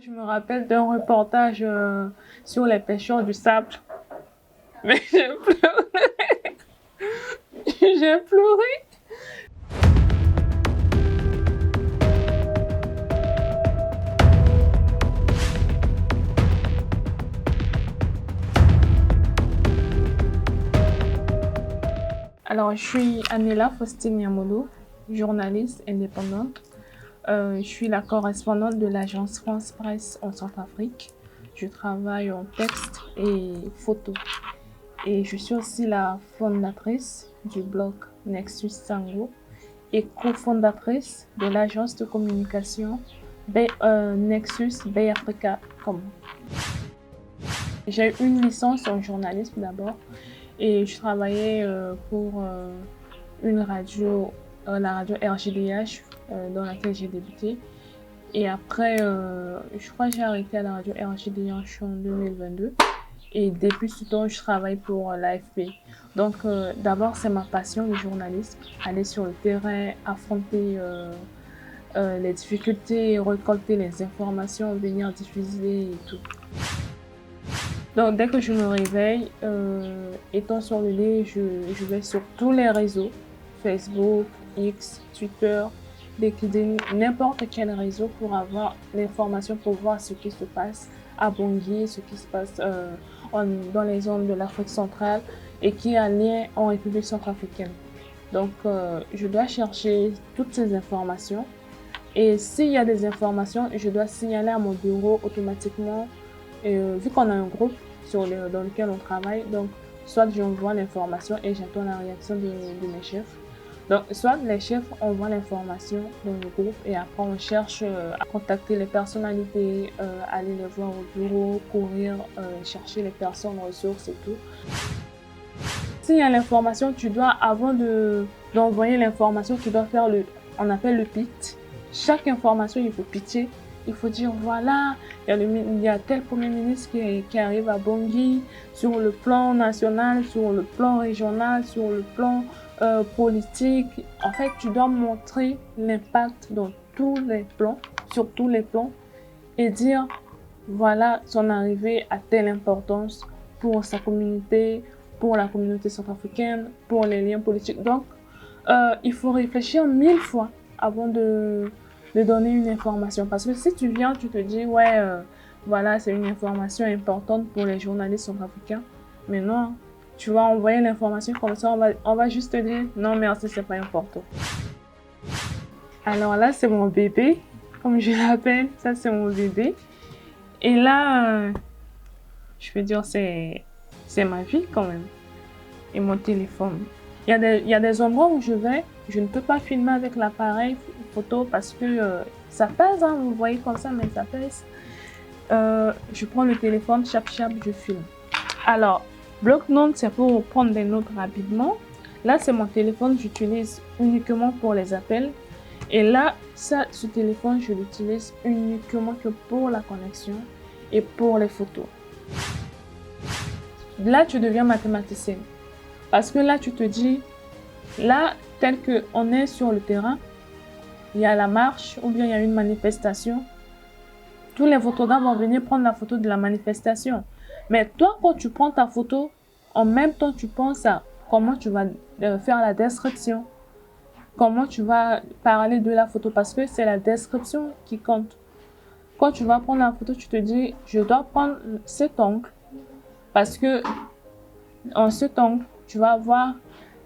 Je me rappelle d'un reportage sur les pêcheurs du sable. Mais j'ai pleuré. J'ai pleuré. Alors, je suis Anela Faustine Yamolo, journaliste indépendante. Je suis la correspondante de l'agence France Presse en Centrafrique. Je travaille en texte et photo. Et je suis aussi la fondatrice du blog Nexus Sango et cofondatrice de l'agence de communication Nexus Bay Africa.com. J'ai eu une licence en journalisme d'abord et je travaillais pour une radio, la radio RJDH dans laquelle j'ai débuté. Et après, je crois que j'ai arrêté à la radio RJDH en 2022. Et depuis ce temps, je travaille pour l'AFP. Donc, d'abord, c'est ma passion, le journalisme. Aller sur le terrain, affronter les difficultés, récolter les informations, venir diffuser et tout. Donc, dès que je me réveille, étant sur le lit, je vais sur tous les réseaux. Facebook, X, Twitter, LinkedIn, n'importe quel réseau pour avoir l'information, pour voir ce qui se passe à Bangui, ce qui se passe dans les zones de l'Afrique centrale et qui est en lien en République centrafricaine. Donc, je dois chercher toutes ces informations et s'il y a des informations, je dois signaler à mon bureau automatiquement. Et vu qu'on a un groupe dans lequel on travaille, donc soit j'envoie l'information et j'attends la réaction de mes chefs. Donc, soit les chefs envoient l'information dans le groupe et après on cherche à contacter les personnalités, aller les voir au bureau, courir, chercher les personnes, ressources et tout. S'il y a l'information, tu dois, avant d'envoyer l'information, tu dois faire on appelle le pitch. Chaque information, il faut pitcher. Il faut dire, voilà, il y a tel premier ministre qui arrive à Bangui sur le plan national, sur le plan régional, sur le plan politique. En fait, tu dois montrer l'impact dans tous les plans, sur tous les plans, et dire, voilà son arrivée à telle importance pour sa communauté, pour la communauté centrafricaine, pour les liens politiques. Donc, il faut réfléchir 1000 fois avant de donner une information. Parce que si tu viens, tu te dis, ouais, voilà, c'est une information importante pour les journalistes centrafricains. Mais non, tu vas envoyer l'information comme ça, on va juste te dire, non, merci, c'est pas important. Alors là, c'est mon bébé, comme je l'appelle, ça c'est mon bébé. Et là, je veux dire, c'est ma vie quand même. Et mon téléphone. Il y a des endroits où je vais, je ne peux pas filmer avec l'appareil photo parce que ça pèse, hein, vous voyez comme ça, mais ça pèse. Je prends le téléphone, chap, je filme. Alors, bloc-notes, c'est pour prendre des notes rapidement. Là, c'est mon téléphone, j'utilise uniquement pour les appels. Et là, ce téléphone, je l'utilise uniquement que pour la connexion et pour les photos. Là, tu deviens mathématicien. Parce que là, tu te dis, là, tel qu'on est sur le terrain, il y a la marche ou bien il y a une manifestation. Tous les photographes vont venir prendre la photo de la manifestation. Mais toi, quand tu prends ta photo, en même temps, tu penses à comment tu vas faire la description. Comment tu vas parler de la photo parce que c'est la description qui compte. Quand tu vas prendre la photo, tu te dis, je dois prendre cet angle parce que en cet angle, tu vas voir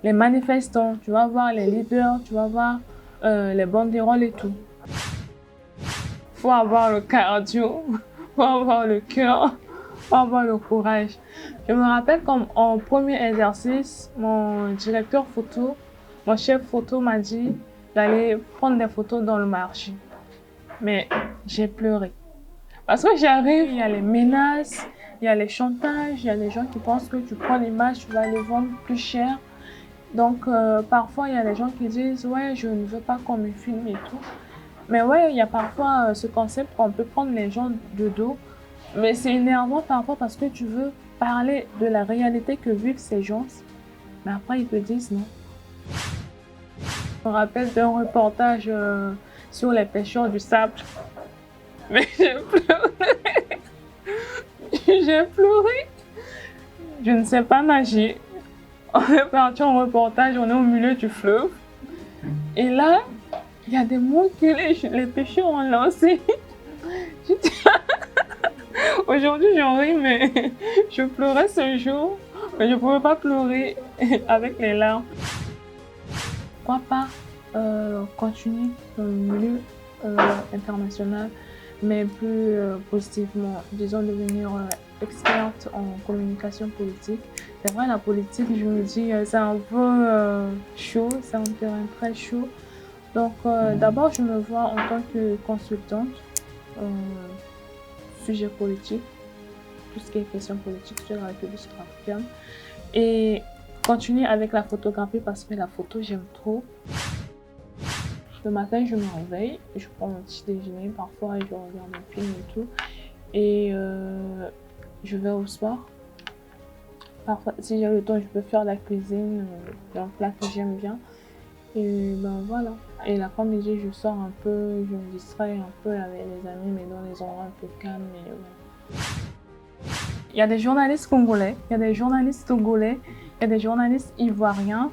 les manifestants, tu vas voir les leaders, tu vas voir les banderoles et tout. Faut avoir le cardio, faut avoir le cœur, faut avoir le courage. Je me rappelle comme en premier exercice, mon directeur photo, mon chef photo m'a dit d'aller prendre des photos dans le marché. Mais j'ai pleuré. Parce que j'arrive, il y a les menaces, il y a les chantages, il y a les gens qui pensent que tu prends l'image, tu vas les vendre plus cher. Donc, parfois, il y a des gens qui disent « Ouais, je ne veux pas qu'on me filme et tout. » Mais ouais, il y a parfois ce concept qu'on peut prendre les gens de dos. Mais c'est énervant parfois parce que tu veux parler de la réalité que vivent ces gens. Mais après, ils te disent non. Je me rappelle d'un reportage sur les pêcheurs du sable. Mais j'ai pleuré. j'ai pleuré. Je ne sais pas nager. On est parti en reportage, on est au milieu du fleuve. Et là, il y a des mots que les pêcheurs ont lancés. Aujourd'hui, j'en ris, mais je pleurais ce jour. Mais je ne pouvais pas pleurer avec les larmes. Pourquoi pas continuer dans le milieu international, mais plus positivement, disons devenir experte en communication politique. C'est vrai, la politique, je me dis, c'est un peu chaud, c'est un terrain très chaud. Donc d'abord, je me vois en tant que consultante, sujet politique, tout ce qui est question politique sur la République centrafricaine. Et continuer avec la photographie parce que la photo, j'aime trop. Le matin, je me réveille, je prends mon petit déjeuner, parfois je regarde un film et tout. Et je vais au sport. Parfois, si j'ai le temps, je peux faire la cuisine, un plat que j'aime bien. Et ben voilà. Et l'après-midi, je sors un peu, je me distrais un peu avec les amis, mais dans les endroits un peu calmes. Et voilà. Il y a des journalistes congolais, il y a des journalistes togolais, il y a des journalistes ivoiriens,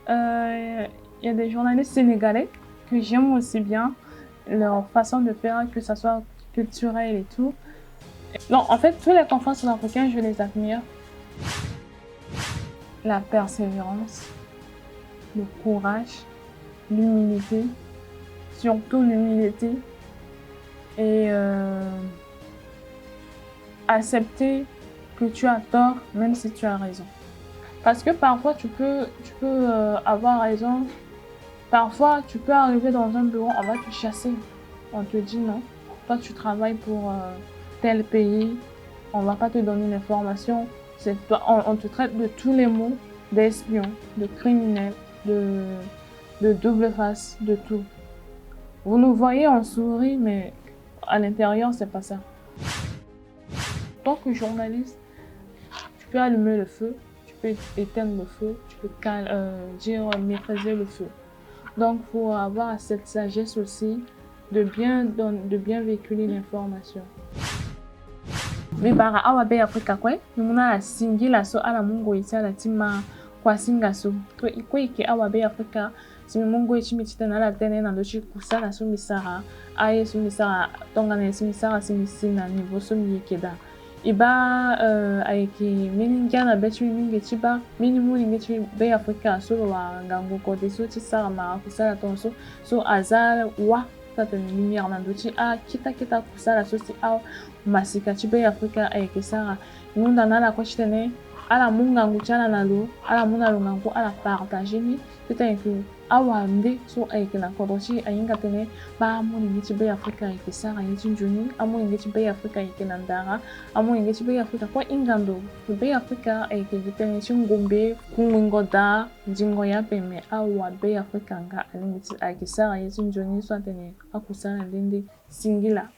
il y a des journalistes sénégalais que j'aime aussi bien, leur façon de faire, que ça soit culturel et tout. Non, en fait, tous les confrères sud-africains, je les admire. La persévérance, le courage, l'humilité, surtout l'humilité, et accepter que tu as tort, même si tu as raison. Parce que parfois, tu peux avoir raison. Parfois, tu peux arriver dans un bureau, on va te chasser. On te dit non. Toi, tu travailles pour tel pays. On ne va pas te donner l'information. On te traite de tous les mots, d'espion, de criminel, de double face, de tout. Vous nous voyez, on sourit, mais à l'intérieur, c'est pas ça. En tant que journaliste, tu peux allumer le feu, tu peux éteindre le feu, tu peux maîtriser le feu. Donc, il faut avoir cette sagesse aussi de bien véhiculer l'information. Mais par awabe Afrika kwe, nous la singi la so ala mungo ita la tima kwa singa so. Kwe ike awabe Afrika, si mungo ichi mitita na la tene na dochi kusala so misara, aye so misara, tongane so misara si misina niveau so miyekeda. Iba aiki miningia na bechi mingi chiba minimu ningechi be Afrika so wa ngango kote so chisara ma kusala tonso so azal wa tatani lumière na dochi kita kusala so si masika chibe Afrika aiki sara nunda nala kwa chitene ala munga nguchana nalu ala muna lungangu ala partager ni peut-être awande so aiki na kodochi ayinga tene ba muni ngichi be Afrika aiki sara yiti njuni amu ngichi be Afrika aiki nandara amu ngichi be Afrika kwa ingando be Afrika aiki gitene chingombe kungoda jingo ya peme awa be Afrika nga alingichi aiki sara yiti njuni so atene akusana lindi singila